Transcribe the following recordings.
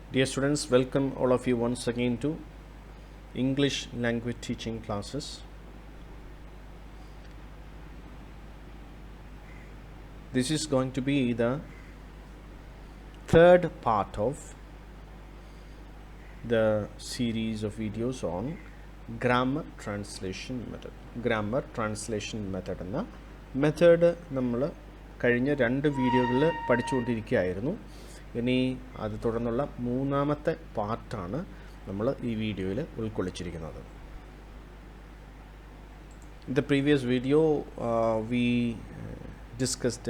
Dear students, welcome all of you once again to English language teaching classes. This is going to be the third part of the series of videos on grammar translation method. Grammar translation method എന്ന method നമ്മൾ കഴിഞ്ഞ രണ്ട് വീഡിയോകളിൽ പഠിച്ചുകൊണ്ടിരിക്കുകയായിരുന്നു. ഇനി അത് തുടർന്നുള്ള മൂന്നാമത്തെ പാർട്ടാണ് നമ്മൾ ഈ വീഡിയോയിൽ ഉൾക്കൊള്ളിച്ചിരിക്കുന്നത്. In the previous video, we discussed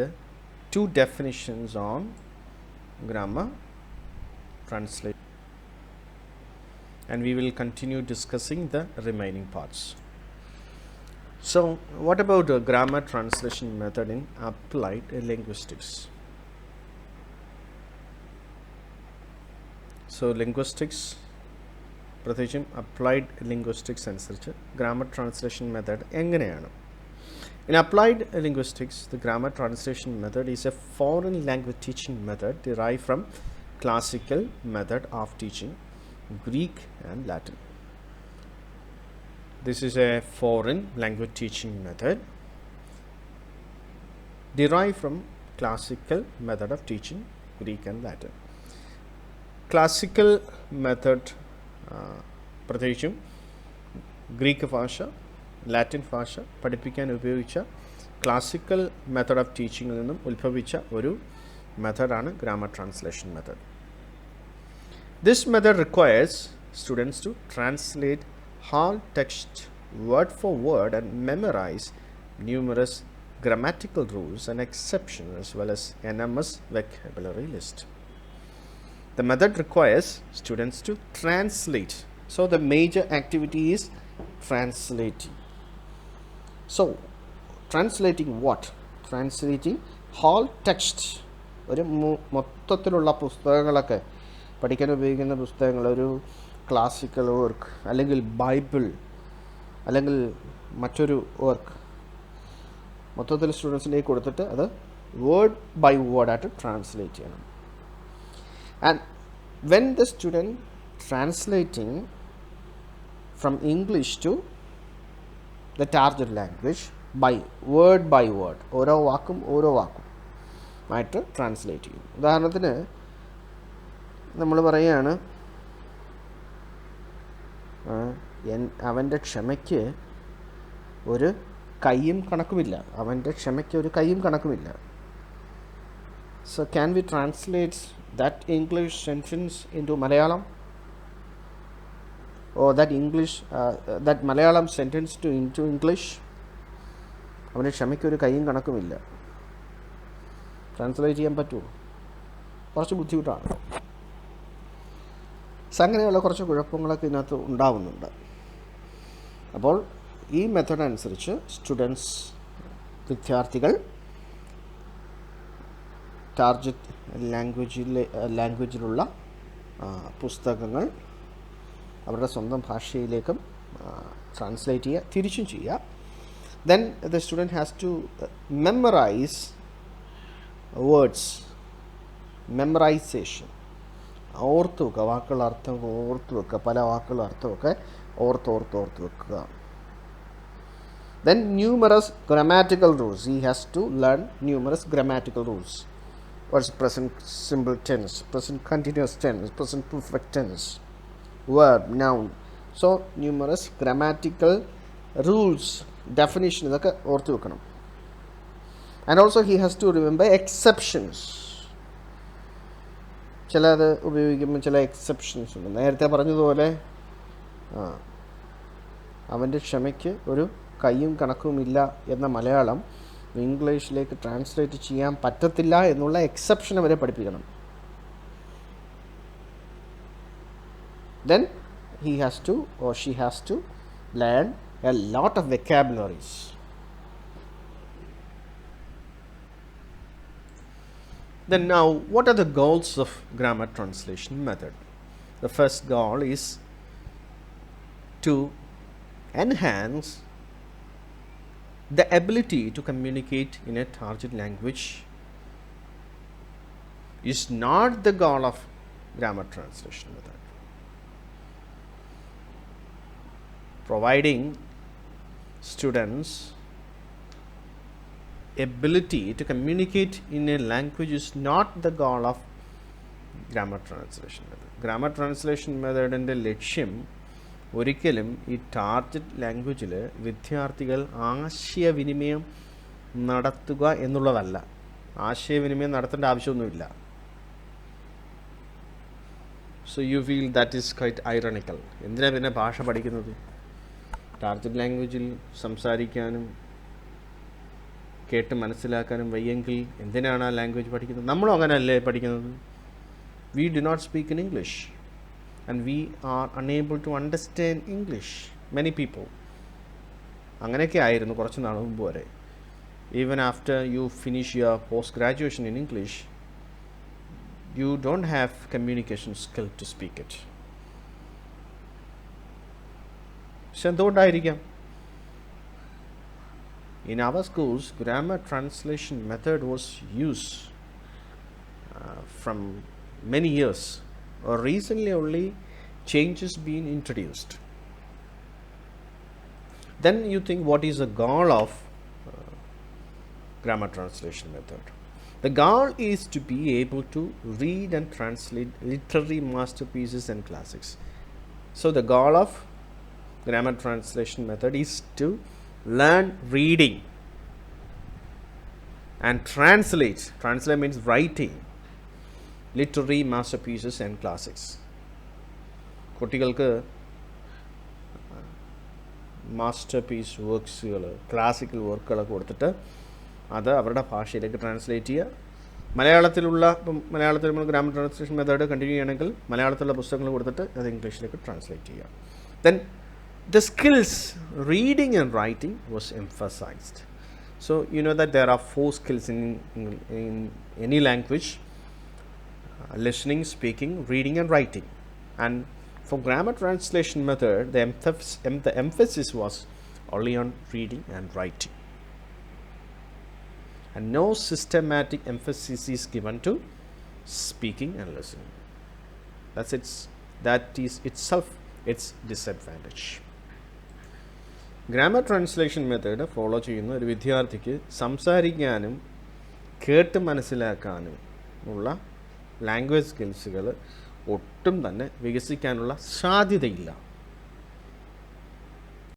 two definitions on grammar translation, and we will continue discussing the remaining parts. So, what about the grammar translation method in applied linguistics? So, linguistics, പ്രത്യേകിച്ചും applied linguistics അനുസരിച്ച് grammar translation method എങ്ങനെയാണ്? In applied linguistics, the grammar translation method is a foreign language teaching method derived from classical method of teaching Greek and Latin. This is a foreign language teaching method derived from classical method of teaching Greek and Latin. Classical method പ്രത്യേകിച്ചും Greek ഭാഷ, Latin ഭാഷ പഠിപ്പിക്കാൻ ഉപയോഗിച്ച classical method of ടീച്ചിങ്ങിൽ നിന്നും ഉത്ഭവിച്ച ഒരു മെത്തഡാണ് grammar translation method. This method requires students to translate whole text word for word and memorize numerous grammatical rules and exceptions as well as enormous vocabulary list. The method requires students to translate. So the major activity is translating. So translating what? Translating whole text. ഒരു മൊത്തത്തിലുള്ള പുസ്തകങ്ങളൊക്കെ പഠിക്കാൻ ഉപയോഗിക്കുന്ന പുസ്തകങ്ങൾ, ഒരു classical work അല്ലെങ്കിൽ Bible അല്ലെങ്കിൽ മറ്റൊരു വർക്ക് മൊത്തത്തിൽ സ്റ്റുഡൻസിലേക്ക് കൊടുത്തിട്ട് അത് വേർഡ് ബൈ വേർഡായിട്ട് ട്രാൻസ്ലേറ്റ് ചെയ്യണം. And when the student translating from English to the target language by word ഓരോ വാക്കും ആയിട്ട് ട്രാൻസ്ലേറ്റ് ചെയ്യും. ഉദാഹരണത്തിന് നമ്മൾ പറയുകയാണ്, അവൻ്റെ ക്ഷമയ്ക്ക് ഒരു കയ്യും കണക്കുമില്ല. So can we translate that English sentence into Malayalam, or that Malayalam sentence into English? അവൻ്റെ ക്ഷമയ്ക്ക് ഒരു കയ്യും കണക്കുമില്ല. ട്രാൻസ്ലേറ്റ് ചെയ്യാൻ പറ്റുമോ? കുറച്ച് ബുദ്ധിമുട്ടാണ്. അങ്ങനെയുള്ള കുറച്ച് കുഴപ്പങ്ങളൊക്കെ ഇതിനകത്ത് ഉണ്ടാവുന്നുണ്ട്. അപ്പോൾ ഈ മെത്തഡ് അനുസരിച്ച് വിദ്യാർത്ഥികൾ ടാർഗറ്റ് ലാംഗ്വേജിലുള്ള പുസ്തകങ്ങൾ അവരുടെ സ്വന്തം ഭാഷയിലേക്കും ട്രാൻസ്ലേറ്റ് ചെയ്യുക, തിരിച്ചും ചെയ്യുക. Then the student has to memorise words, memorisation, ഓർത്ത് വെക്കുക, വാക്കുകളുടെ അർത്ഥം ഓർത്ത് വെക്കുക, പല വാക്കുകളുടെ അർത്ഥമൊക്കെ ഓർത്ത് വെക്കുക. Then numerous grammatical rules. He has to learn numerous grammatical rules. What's present simple tense, present continuous tense, present perfect tense, verb, noun. So numerous grammatical rules, definition ഇതൊക്കെ ഓർത്ത് വെക്കണം. And also he has to remember exceptions. ചിലത് ഉപയോഗിക്കുമ്പോൾ ചില exceptions ഉണ്ട്. നേരത്തെ പറഞ്ഞതുപോലെ അവൻ്റെ ക്ഷമയ്ക്ക് ഒരു കയ്യും കണക്കുമില്ല എന്ന മലയാളം ഇംഗ്ലീഷിലേക്ക് ട്രാൻസ്ലേറ്റ് ചെയ്യാൻ പറ്റത്തില്ല എന്നുള്ള എക്സെപ്ഷൻ അവരെ പഠിപ്പിക്കണം. Then he has to or she has to learn a lot of vocabularies. Then now, what are the goals of grammar translation method? The first goal is to enhance the ability to communicate in a target language. Is not the goal of grammar translation method. Providing students ability to communicate in a language is not the goal of grammar translation method. Grammar translation methodന്റെ ലക്ഷ്യം ഒരിക്കലും ഈ target ലാംഗ്വേജിൽ വിദ്യാർത്ഥികൾ ആശയവിനിമയം നടത്തുക എന്നുള്ളതല്ല. ആശയവിനിമയം നടത്തേണ്ട ആവശ്യമൊന്നുമില്ല. So you feel that is quite ironical. എന്തിനാണ് പിന്നെ ഭാഷ പഠിക്കുന്നത്? ടാർഗറ്റ് ലാംഗ്വേജിൽ സംസാരിക്കാനും കേട്ട് മനസ്സിലാക്കാനും വയ്യെങ്കിൽ എന്തിനാണ് ആ ലാംഗ്വേജ് പഠിക്കുന്നത്? നമ്മളും അങ്ങനെയല്ലേ പഠിക്കുന്നത്. We do not speak in English and we are unable to understand English. Many people അങ്ങനെയൊക്കെ ആയിരുന്നു കുറച്ച് നാൾ മുമ്പ് വരെ. Even after you finish your post graduation in English, you don't have communication skill to speak it. പക്ഷെ എന്തുകൊണ്ടായിരിക്കാം? In our schools, grammar translation method was used from many years, or recently only changes been introduced. Then you think, what is the goal of grammar translation method? The goal is to be able to read and translate literary masterpieces and classics. So the goal of grammar translation method is to learn reading and translate. Translate means writing literary masterpieces and classics. കുട്ടികൾക്ക് master piece വർക്ക്സുകൾ, classical വർക്കുകളൊക്കെ കൊടുത്തിട്ട് അത് അവരുടെ ഭാഷയിലേക്ക് translate ചെയ്യുക. മലയാളത്തിലുള്ള ഇപ്പം മലയാളത്തിൽ നമ്മൾ ഗ്രാമർ ട്രാൻസ്ലേഷൻ മെത്തേഡ് കണ്ടിന്യൂ ചെയ്യണമെങ്കിൽ മലയാളത്തിലുള്ള പുസ്തകങ്ങൾ കൊടുത്തിട്ട് അത് ഇംഗ്ലീഷിലേക്ക് ട്രാൻസ്ലേറ്റ് ചെയ്യുക. Then the skills reading and writing was emphasised. So you know that there are 4 skills in any language: listening, speaking, reading and writing. And for grammar translation method, the emphasis was only on reading and writing, and no systematic emphasis is given to speaking and listening. That is itself its disadvantage. Grammar translation method follow ചെയ്യുന്ന ഒരു വിദ്യാർത്ഥിക്ക് സംസാരിക്കാനും കേട്ട് മനസ്സിലാക്കാനും ഉള്ള language സ്കിൽസുകൾ ഒട്ടും തന്നെ വികസിക്കാനുള്ള സാധ്യതയില്ല.